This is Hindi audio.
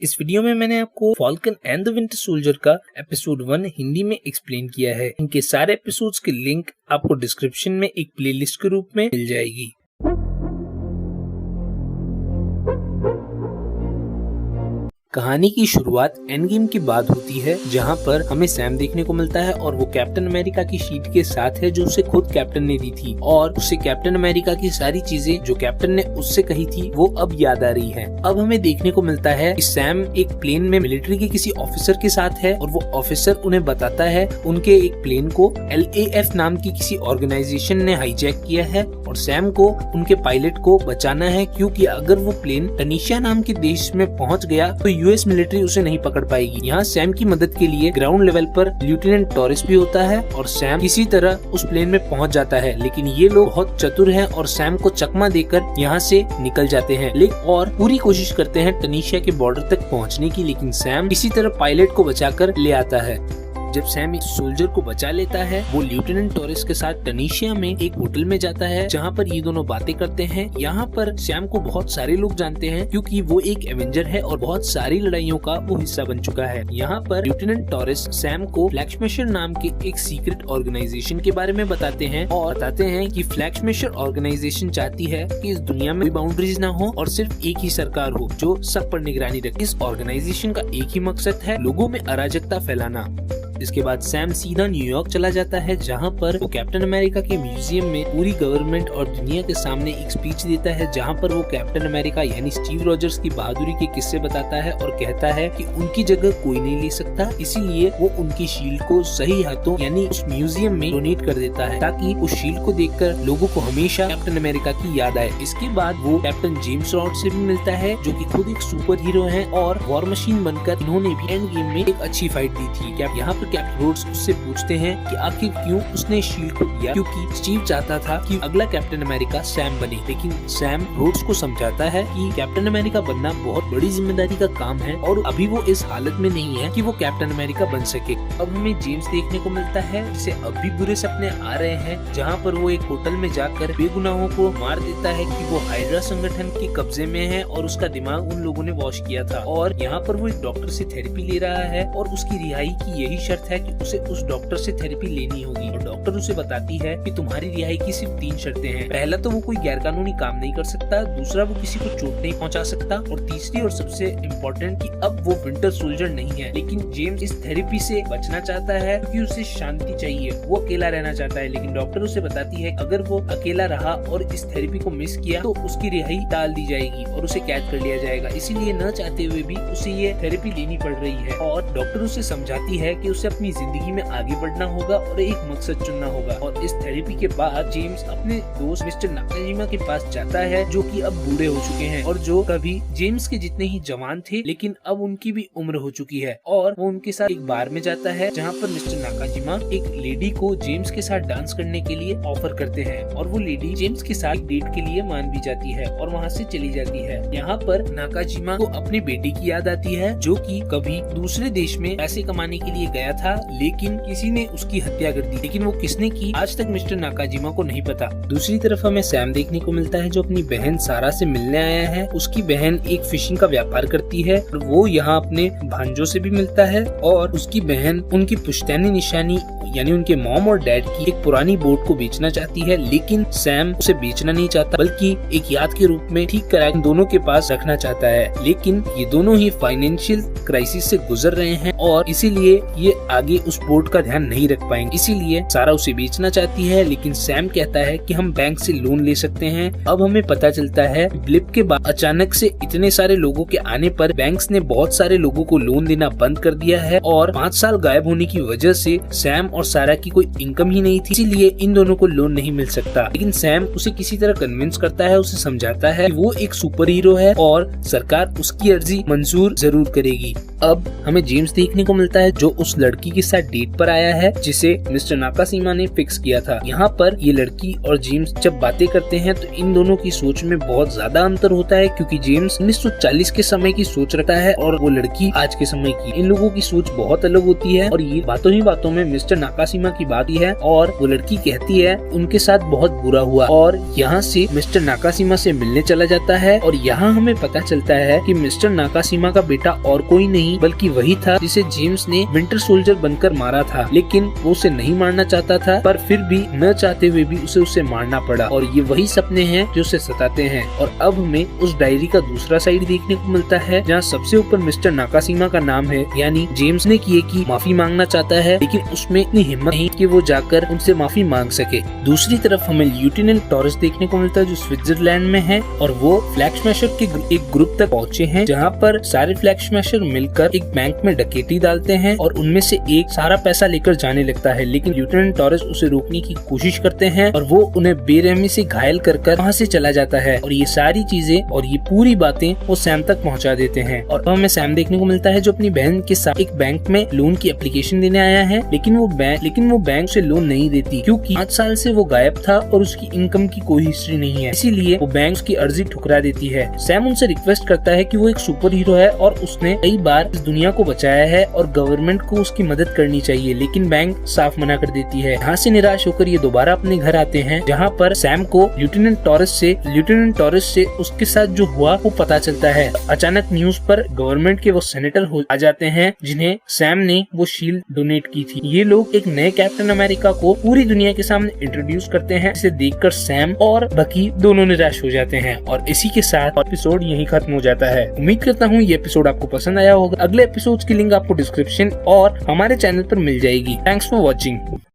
इस वीडियो में मैंने आपको Falcon and the winter soldier का एपिसोड 1 हिंदी में एक्सप्लेन किया है। इनके सारे एपिसोड्स के लिंक आपको डिस्क्रिप्शन में एक प्लेलिस्ट के रूप में मिल जाएगी। कहानी की शुरुआत एंड गेम के बाद होती है, जहां पर हमें सैम देखने को मिलता है और वो कैप्टन अमेरिका की शीट के साथ है जो उसे खुद कैप्टन ने दी थी, और उसे कैप्टन अमेरिका की सारी चीजें जो कैप्टन ने उससे कही थी वो अब याद आ रही हैं। अब हमें देखने को मिलता है कि सैम एक प्लेन में मिलिट्री के किसी ऑफिसर के साथ है और वो ऑफिसर उन्हें बताता है उनके एक प्लेन को LAF नाम की किसी ऑर्गेनाइजेशन ने हाईजैक किया है और सैम को उनके पायलट को बचाना है, क्योंकि अगर वो प्लेन टनीशिया नाम के देश में पहुंच गया तो US मिलिट्री उसे नहीं पकड़ पाएगी। यहाँ सैम की मदद के लिए ग्राउंड लेवल पर लेफ्टिनेंट टॉरिस भी होता है और सैम किसी तरह उस प्लेन में पहुंच जाता है, लेकिन ये लोग बहुत चतुर हैं और सैम को चकमा देकर यहाँ से निकल जाते हैं और पूरी कोशिश करते हैं टनीशिया के बॉर्डर तक पहुँचने की, लेकिन सैम किसी तरह पायलट को बचाकर ले आता है। जब सैम इस सोल्जर को बचा लेता है, वो लेफ्टिनेंट टॉरिस के साथ टनीशिया में एक होटल में जाता है जहाँ पर ये दोनों बातें करते हैं। यहाँ पर सैम को बहुत सारे लोग जानते हैं क्योंकि वो एक एवेंजर है और बहुत सारी लड़ाइयों का वो हिस्सा बन चुका है। यहाँ पर लेफ्टिनेंट टॉरिस सैम को फ्लैग स्मैशर नाम के एक सीक्रेट ऑर्गेनाइजेशन के बारे में बताते हैं और बताते हैं कि फ्लैग स्मैशर ऑर्गेनाइजेशन चाहती है कि इस दुनिया में बाउंड्रीज ना हो और सिर्फ एक ही सरकार हो जो सब पर निगरानी रखे। इस ऑर्गेनाइजेशन का एक ही मकसद है लोगों में अराजकता फैलाना। इसके बाद सैम सीधा न्यूयॉर्क चला जाता है, जहां पर वो कैप्टन अमेरिका के म्यूजियम में पूरी गवर्नमेंट और दुनिया के सामने एक स्पीच देता है, जहां पर वो कैप्टन अमेरिका यानी स्टीव रॉजर्स की बहादुरी के किस्से बताता है और कहता है कि उनकी जगह कोई नहीं ले सकता, इसीलिए वो उनकी शील्ड को सही हाथों यानी उस म्यूजियम में डोनेट कर देता है ताकि उस शील्ड को देखकर लोगों को हमेशा कैप्टन अमेरिका की याद आए। इसके बाद वो कैप्टन जेम्स रॉड से भी मिलता है जो कि खुद एक सुपर हीरो है और वॉर मशीन बनकर इन्होंने भी एंड गेम में एक अच्छी फाइट दी थी। यहाँ कैप्टन रोड्स उससे पूछते हैं कि आखिर क्यों उसने शील्ड को दिया, क्योंकि स्टीव चाहता था कि अगला कैप्टन अमेरिका सैम बने, लेकिन सैम रोड्स को समझाता है कि कैप्टन अमेरिका बनना बहुत बड़ी जिम्मेदारी का काम है और अभी वो इस हालत में नहीं है कि वो कैप्टन अमेरिका बन सके। अब हमें जेम्स देखने को मिलता है जिसे अब भी बुरे सपने आ रहे हैं, जहाँ पर वो एक होटल में जाकर बेगुनाहों को मार देता है कि वो हाइड्रा संगठन के कब्जे में है और उसका दिमाग उन लोगों ने वॉश किया था, और यहाँ पर वो एक डॉक्टर से थेरेपी ले रहा है और उसकी रिहाई की यही शर्त है कि उसे उस डॉक्टर से थेरेपी लेनी होगी। और डॉक्टर उसे बताती है कि तुम्हारी रिहाई की सिर्फ 3 शर्तें हैं। पहला तो वो कोई गैरकानूनी काम नहीं कर सकता, दूसरा वो किसी को चोट नहीं पहुंचा सकता, और तीसरी और सबसे इम्पोर्टेंट कि अब वो विंटर सोल्जर नहीं है। लेकिन जेम्स इस थेरेपी से बचना चाहता है क्योंकि उसे शांति चाहिए, वो अकेला रहना चाहता है, लेकिन डॉक्टर उसे बताती है अगर वो अकेला रहा और इस थेरेपी को मिस किया तो उसकी रिहाई टाल दी जाएगी और उसे कैद कर लिया जाएगा, इसीलिए न चाहते हुए भी उसे ये थेरेपी लेनी पड़ रही है। और डॉक्टर उसे समझाती है कि उसे अपनी जिंदगी में आगे बढ़ना होगा और एक मकसद चुनना होगा। और इस थेरेपी के बाद जेम्स अपने दोस्त मिस्टर नाकाजिमा के पास जाता है जो कि अब बूढ़े हो चुके हैं और जो कभी जेम्स के जितने ही जवान थे, लेकिन अब उनकी भी उम्र हो चुकी है। और वो उनके साथ एक बार में जाता है जहाँ पर मिस्टर नाकाजिमा एक लेडी को जेम्स के साथ डांस करने के लिए ऑफर करते हैं और वो लेडी जेम्स के साथ डेट के लिए मान भी जाती है और वहाँ से चली जाती है। यहाँ पर नाकाजिमा को अपने बेटे की याद आती है जो कि कभी दूसरे देश में पैसे कमाने के लिए गया था, लेकिन किसी ने उसकी हत्या कर दी, लेकिन वो किसने की आज तक मिस्टर नाकाजिमा को नहीं पता। दूसरी तरफ हमें सैम देखने को मिलता है जो अपनी बहन सारा से मिलने आया है। उसकी बहन एक फिशिंग का व्यापार करती है और वो यहाँ अपने भांजों से भी मिलता है और उसकी बहन उनकी पुश्तैनी निशानी यानी उनके मॉम और डैड की एक पुरानी बोट को बेचना चाहती है, लेकिन सैम उसे बेचना नहीं चाहता बल्कि एक याद के रूप में ठीक करा दोनों के पास रखना चाहता है। लेकिन ये दोनों ही फाइनेंशियल क्राइसिस से गुजर रहे हैं और इसीलिए ये आगे उस बोट का ध्यान नहीं रख पाएंगे, इसीलिए सारा उसे बेचना चाहती है, लेकिन सैम कहता है कि हम बैंक से लोन ले सकते हैं। अब हमें पता चलता है ब्लिप के बाद अचानक से इतने सारे लोगों के आने पर बैंक्स ने बहुत सारे लोगों को लोन देना बंद कर दिया है और 5 साल गायब होने की वजह से सैम और सारा की कोई इनकम ही नहीं थी, इसीलिए इन दोनों को लोन नहीं मिल सकता। लेकिन सैम उसे किसी तरह कन्विंस करता है, उसे समझाता है कि वो एक सुपर हीरो है और सरकार उसकी अर्जी मंजूर जरूर करेगी। अब हमें जेम्स देखने को मिलता है जो उस लड़की के साथ डेट पर आया है जिसे मिस्टर नाकाजिमा ने फिक्स किया था। यहाँ पर ये लड़की और जेम्स जब बातें करते हैं तो इन दोनों की सोच में बहुत ज्यादा अंतर होता है, क्योंकि जेम्स 1940 के समय की सोच रखता है और वो लड़की आज के समय की। इन लोगों की सोच बहुत अलग होती है और ये बातों ही बातों में मिस्टर नाकाशिमा की बात है और वो लड़की कहती है उनके साथ बहुत बुरा हुआ और यहाँ से मिस्टर नाकाशिमा से मिलने चला जाता है। और यहाँ हमें पता चलता है कि मिस्टर नाकाशिमा का बेटा और कोई नहीं बल्कि वही था जिसे जेम्स ने विंटर सोल्जर बनकर मारा था, लेकिन वो उसे नहीं मारना चाहता था, पर फिर भी न चाहते हुए भी उसे मारना पड़ा। और ये वही सपने हैं जो उसे सताते हैं। और अब हमें उस डायरी का दूसरा साइड देखने को मिलता है जहाँ सबसे ऊपर मिस्टर नाकाशिमा का नाम है, यानी जेम्स ने किए की माफी मांगना चाहता है, लेकिन उसमें इतनी हिम्मत नहीं कि वो जाकर उनसे माफी मांग सके। दूसरी तरफ हमें ल्यूटेनेंट टॉरस देखने को मिलता है जो स्विट्जरलैंड में है और वो फ्लैग स्मैशर के एक ग्रुप तक पहुँचे हैं जहाँ पर सारे फ्लैग स्मैशर मिलकर एक बैंक में डकैती डालते हैं और उनमें से एक सारा पैसा लेकर जाने लगता है, लेकिन ल्यूटेनेंट टॉरस उसे रोकने की कोशिश करते हैं और वो उन्हें बेरहमी से घायल कर वहाँ से चला जाता है। और ये सारी चीजें और ये पूरी बातें वो सैम तक पहुँचा देते हैं। और अब हमें सैम देखने को मिलता है जो अपनी बहन के साथ एक बैंक में लोन की एप्लीकेशन देने आया है, लेकिन वो बैंक से लोन नहीं देती क्योंकि 5 साल से वो गायब था और उसकी इनकम की कोई हिस्ट्री नहीं है, इसीलिए वो बैंक की अर्जी ठुकरा देती है। सैम उनसे रिक्वेस्ट करता है कि वो एक सुपर हीरो है और उसने कई बार इस दुनिया को बचाया है और गवर्नमेंट को उसकी मदद करनी चाहिए, लेकिन बैंक साफ मना कर देती है। यहाँ से निराश होकर ये दोबारा अपने घर आते हैं जहाँ पर सैम को ल्यूटेनेंट टॉरस से उसके साथ जो हुआ वो पता चलता है। अचानक न्यूज पर गवर्नमेंट के वो सेनेटर आ जाते हैं जिन्हें सैम ने वो शील्ड डोनेट की थी। ये लोग एक नए कैप्टन अमेरिका को पूरी दुनिया के सामने इंट्रोड्यूस करते हैं, जिसे देखकर सैम और बकी दोनों निराश हो जाते हैं। और इसी के साथ एपिसोड यहीं खत्म हो जाता है। उम्मीद करता हूँ ये एपिसोड आपको पसंद आया होगा। अगले एपिसोड की लिंक आपको डिस्क्रिप्शन और हमारे चैनल पर मिल जाएगी। Thanks for watching.